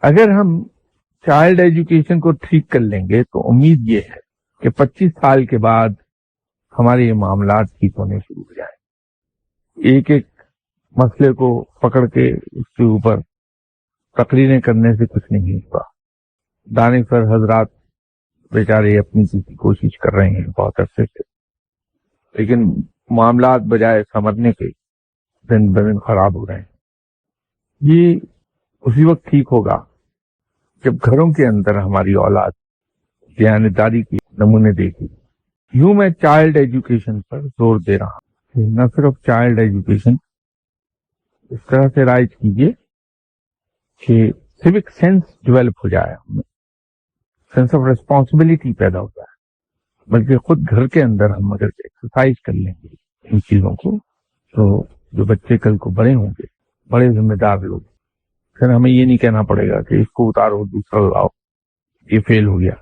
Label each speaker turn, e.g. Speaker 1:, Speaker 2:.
Speaker 1: اگر ہم child education کو ٹھیک کر لیں گے تو امید یہ ہے کہ 25 سال کے بعد ہمارے یہ معاملات ٹھیک ہونے شروع ہو جائیں. ایک ایک مسئلے کو پکڑ کے اس کے اوپر تقریریں کرنے سے کچھ نہیں ہوگا. دانشور حضرات بیچارے اپنی کی کوشش کر رہے ہیں بہت عرصے سے، لیکن معاملات بجائے سمجھنے کے دن بدن خراب ہو رہے ہیں. یہ اسی وقت ٹھیک ہوگا جب گھروں کے اندر ہماری اولاد دیانتداری کی نمونے دے گی. یوں میں چائلڈ ایجوکیشن پر زور دے رہا ہوں. نہ صرف چائلڈ ایجوکیشن، اس طرح سے رائج کیجیے کہ سیوک سینس ڈیولپ ہو جائے، ہمیں سینس آف ریسپانسبلٹی پیدا ہو جائے، بلکہ خود گھر کے اندر ہم اگر ایکسرسائز کر لیں گے ان چیزوں کو تو جو بچے کل کو بڑے ہوں گے، بڑے ذمہ دار لوگ، پھر ہمیں یہ نہیں کہنا پڑے گا کہ اس کو اتارو دوسرا لاؤ، یہ فیل ہو گیا.